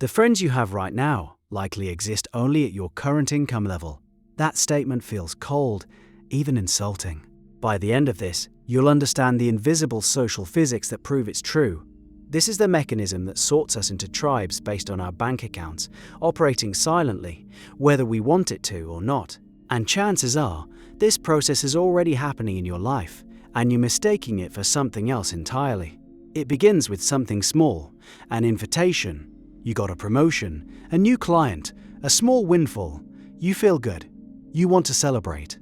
The friends you have right now likely exist only at your current income level. That statement feels cold, even insulting. By the end of this, you'll understand the invisible social physics that prove it's true. This is the mechanism that sorts us into tribes based on our bank accounts, operating silently, whether we want it to or not. And chances are, this process is already happening in your life, and you're mistaking it for something else entirely. It begins with something small, an invitation. You got a promotion, a new client, a small windfall. You feel good. You want to celebrate.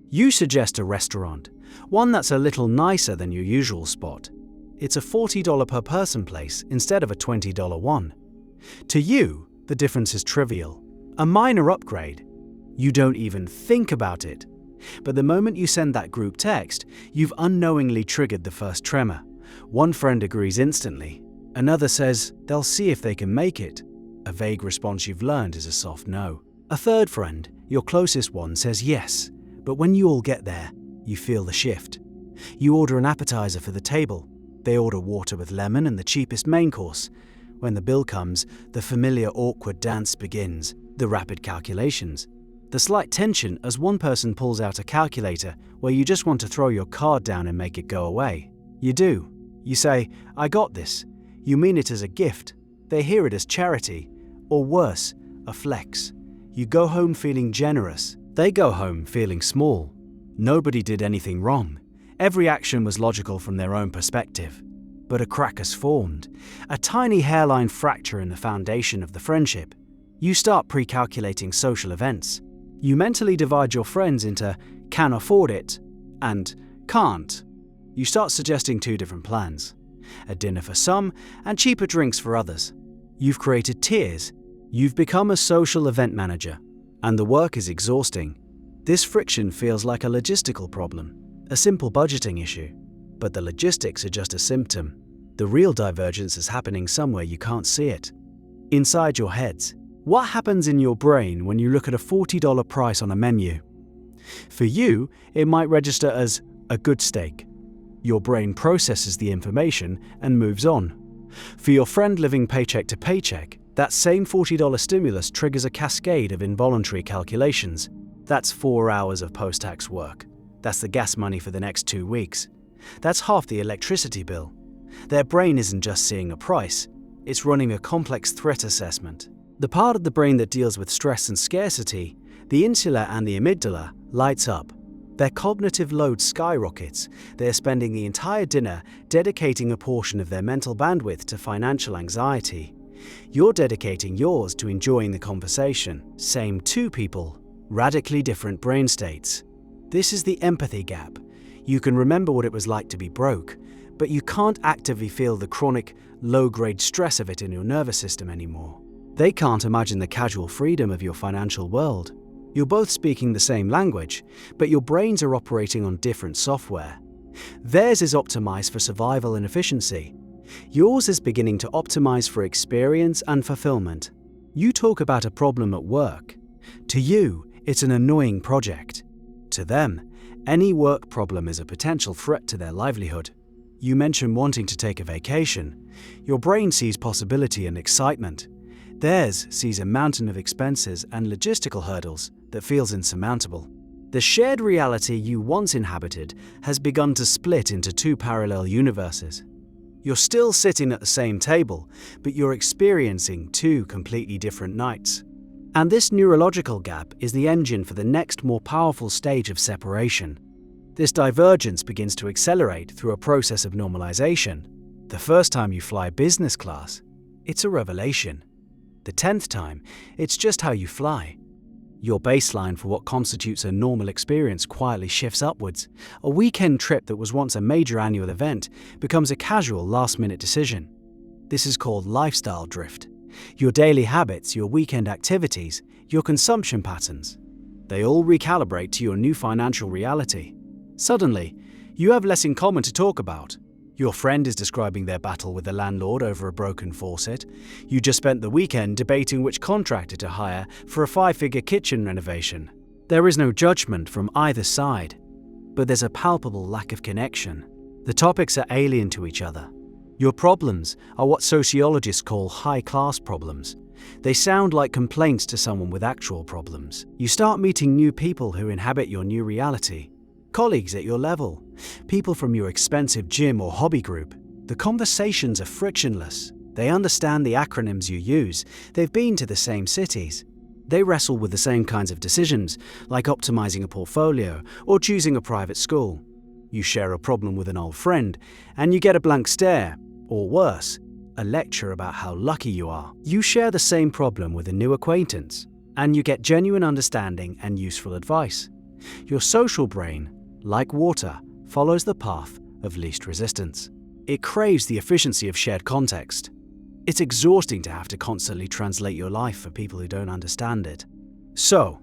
You suggest a restaurant, one that's a little nicer than your usual spot. It's a $40 per person place instead of a $20 one. To you, the difference is trivial, a minor upgrade. You don't even think about it. But the moment you send that group text, you've unknowingly triggered the first tremor. One friend agrees instantly. Another says they'll see if they can make it. A vague response you've learned is a soft no. A third friend, your closest one, says yes. But when you all get there, you feel the shift. You order an appetizer for the table. They order water with lemon and the cheapest main course. When the bill comes, the familiar awkward dance begins, the rapid calculations. The slight tension as one person pulls out a calculator where you just want to throw your card down and make it go away. You do. You say, "I got this." You mean it as a gift. They hear it as charity, or worse, a flex. You go home feeling generous. They go home feeling small. Nobody did anything wrong. Every action was logical from their own perspective. But a crack has formed, a tiny hairline fracture in the foundation of the friendship. You start pre-calculating social events. You mentally divide your friends into can afford it and can't. You start suggesting two different plans. A dinner for some and cheaper drinks for others. You've created tiers. You've become a social event manager. And the work is exhausting. This friction feels like a logistical problem, a simple budgeting issue. But the logistics are just a symptom. The real divergence is happening somewhere you can't see it. Inside your heads. What happens in your brain when you look at a $40 price on a menu? For you, it might register as a good steak. Your brain processes the information and moves on. For your friend living paycheck to paycheck, that same $40 stimulus triggers a cascade of involuntary calculations. That's 4 hours of post-tax work. That's the gas money for the next 2 weeks. That's half the electricity bill. Their brain isn't just seeing a price, it's running a complex threat assessment. The part of the brain that deals with stress and scarcity, the insula and the amygdala, lights up. Their cognitive load skyrockets. They're spending the entire dinner dedicating a portion of their mental bandwidth to financial anxiety. You're dedicating yours to enjoying the conversation. Same two people, radically different brain states. This is the empathy gap. You can remember what it was like to be broke, but you can't actively feel the chronic, low-grade stress of it in your nervous system anymore. They can't imagine the casual freedom of your financial world. You're both speaking the same language, but your brains are operating on different software. Theirs is optimized for survival and efficiency. Yours is beginning to optimize for experience and fulfillment. You talk about a problem at work. To you, it's an annoying project. To them, any work problem is a potential threat to their livelihood. You mention wanting to take a vacation. Your brain sees possibility and excitement. Theirs sees a mountain of expenses and logistical hurdles that feels insurmountable. The shared reality you once inhabited has begun to split into two parallel universes. You're still sitting at the same table, but you're experiencing two completely different nights. And this neurological gap is the engine for the next more powerful stage of separation. This divergence begins to accelerate through a process of normalization. The first time you fly business class, it's a revelation. The 10th time, it's just how you fly. Your baseline for what constitutes a normal experience quietly shifts upwards. A weekend trip that was once a major annual event becomes a casual last-minute decision. This is called lifestyle drift. Your daily habits, your weekend activities, your consumption patterns, they all recalibrate to your new financial reality. Suddenly, you have less in common to talk about. Your friend is describing their battle with the landlord over a broken faucet. You just spent the weekend debating which contractor to hire for a 5-figure kitchen renovation. There is no judgment from either side, but there's a palpable lack of connection. The topics are alien to each other. Your problems are what sociologists call high-class problems. They sound like complaints to someone with actual problems. You start meeting new people who inhabit your new reality. Colleagues at your level, people from your expensive gym or hobby group. The conversations are frictionless. They understand the acronyms you use. They've been to the same cities. They wrestle with the same kinds of decisions, like optimizing a portfolio or choosing a private school. You share a problem with an old friend, and you get a blank stare, or worse, a lecture about how lucky you are. You share the same problem with a new acquaintance, and you get genuine understanding and useful advice. Your social brain, like water, follows the path of least resistance. It craves the efficiency of shared context. It's exhausting to have to constantly translate your life for people who don't understand it. So,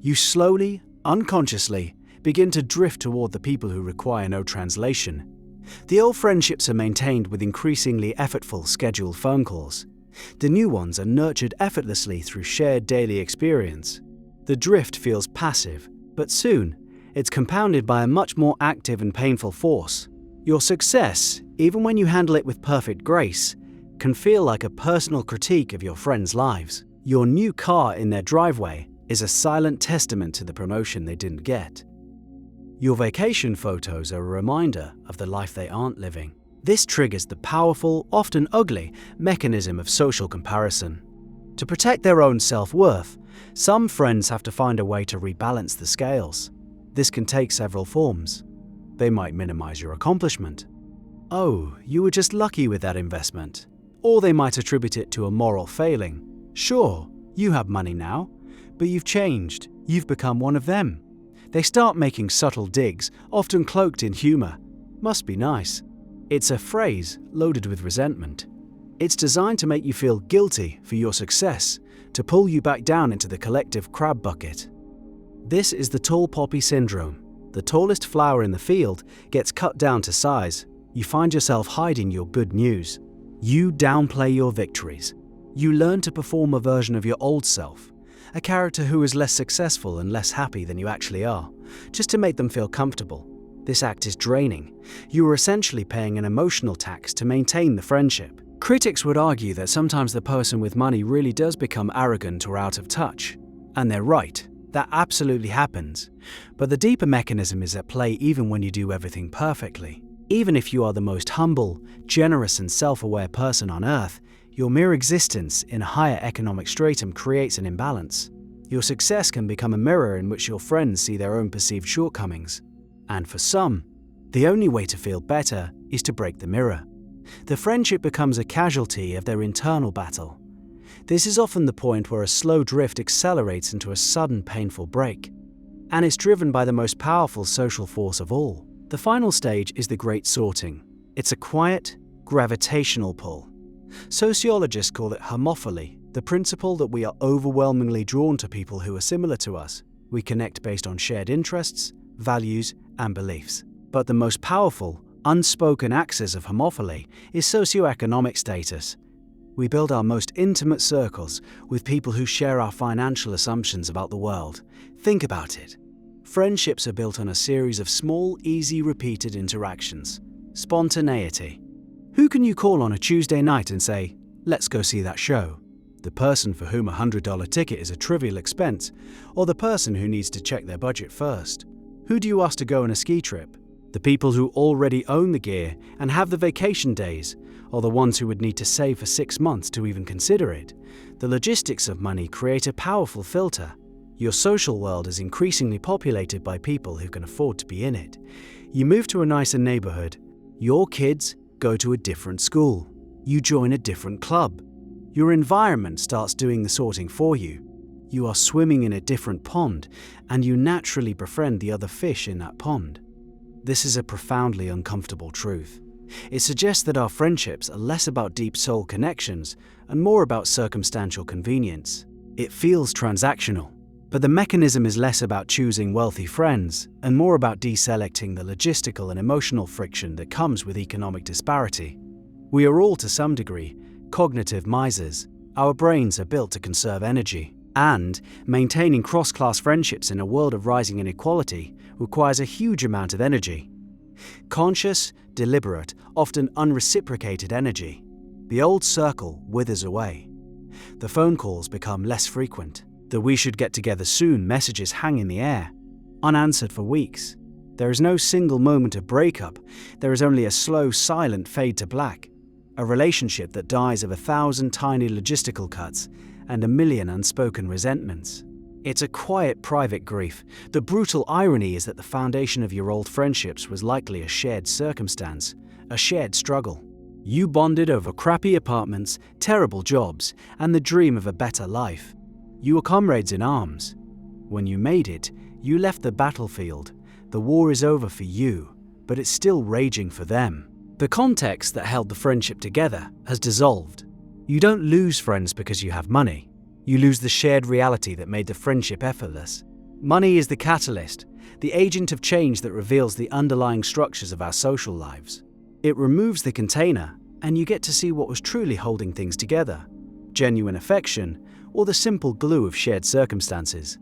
you slowly, unconsciously, begin to drift toward the people who require no translation. The old friendships are maintained with increasingly effortful scheduled phone calls. The new ones are nurtured effortlessly through shared daily experience. The drift feels passive, but soon, it's compounded by a much more active and painful force. Your success, even when you handle it with perfect grace, can feel like a personal critique of your friends' lives. Your new car in their driveway is a silent testament to the promotion they didn't get. Your vacation photos are a reminder of the life they aren't living. This triggers the powerful, often ugly, mechanism of social comparison. To protect their own self-worth, some friends have to find a way to rebalance the scales. This can take several forms. They might minimize your accomplishment. Oh, you were just lucky with that investment. Or they might attribute it to a moral failing. Sure, you have money now, but you've changed. You've become one of them. They start making subtle digs, often cloaked in humor. Must be nice. It's a phrase loaded with resentment. It's designed to make you feel guilty for your success, to pull you back down into the collective crab bucket. This is the tall poppy syndrome. The tallest flower in the field gets cut down to size. You find yourself hiding your good news. You downplay your victories. You learn to perform a version of your old self, a character who is less successful and less happy than you actually are, just to make them feel comfortable. This act is draining. You are essentially paying an emotional tax to maintain the friendship. Critics would argue that sometimes the person with money really does become arrogant or out of touch. And they're right. That absolutely happens. But the deeper mechanism is at play even when you do everything perfectly. Even if you are the most humble, generous and self-aware person on earth, your mere existence in a higher economic stratum creates an imbalance. Your success can become a mirror in which your friends see their own perceived shortcomings. And for some, the only way to feel better is to break the mirror. The friendship becomes a casualty of their internal battle. This is often the point where a slow drift accelerates into a sudden painful break. And it's driven by the most powerful social force of all. The final stage is the great sorting. It's a quiet, gravitational pull. Sociologists call it homophily, the principle that we are overwhelmingly drawn to people who are similar to us. We connect based on shared interests, values, and beliefs. But the most powerful, unspoken axis of homophily is socioeconomic status. We build our most intimate circles with people who share our financial assumptions about the world. Think about it. Friendships are built on a series of small, easy, repeated interactions. Spontaneity. Who can you call on a Tuesday night and say, "Let's go see that show"? The person for whom a $100 ticket is a trivial expense, or the person who needs to check their budget first? Who do you ask to go on a ski trip? The people who already own the gear and have the vacation days, or the ones who would need to save for 6 months to even consider it? The logistics of money create a powerful filter. Your social world is increasingly populated by people who can afford to be in it. You move to a nicer neighborhood. Your kids go to a different school. You join a different club. Your environment starts doing the sorting for you. You are swimming in a different pond, and you naturally befriend the other fish in that pond. This is a profoundly uncomfortable truth. It suggests that our friendships are less about deep soul connections and more about circumstantial convenience. It feels transactional, but the mechanism is less about choosing wealthy friends and more about deselecting the logistical and emotional friction that comes with economic disparity. We are all, to some degree, cognitive misers. Our brains are built to conserve energy. And maintaining cross-class friendships in a world of rising inequality requires a huge amount of energy. Conscious, deliberate, often unreciprocated energy. The old circle withers away. The phone calls become less frequent. The "we should get together soon" messages hang in the air, unanswered for weeks. There is no single moment of breakup. There is only a slow, silent fade to black. A relationship that dies of 1,000 tiny logistical cuts and 1,000,000 unspoken resentments. It's a quiet, private grief. The brutal irony is that the foundation of your old friendships was likely a shared circumstance, a shared struggle. You bonded over crappy apartments, terrible jobs, and the dream of a better life. You were comrades in arms. When you made it, you left the battlefield. The war is over for you, but it's still raging for them. The context that held the friendship together has dissolved. You don't lose friends because you have money. You lose the shared reality that made the friendship effortless. Money is the catalyst, the agent of change that reveals the underlying structures of our social lives. It removes the container, and you get to see what was truly holding things together: genuine affection or the simple glue of shared circumstances.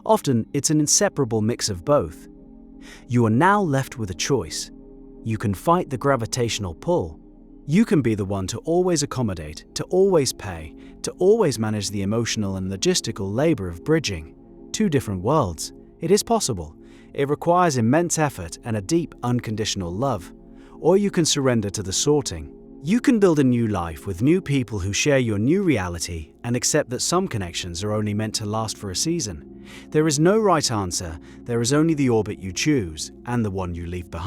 Often, it's an inseparable mix of both. You are now left with a choice. You can fight the gravitational pull. You can be the one to always accommodate, to always pay, to always manage the emotional and logistical labor of bridging two different worlds. It is possible. It requires immense effort and a deep, unconditional love. Or you can surrender to the sorting. You can build a new life with new people who share your new reality and accept that some connections are only meant to last for a season. There is no right answer. There is only the orbit you choose and the one you leave behind.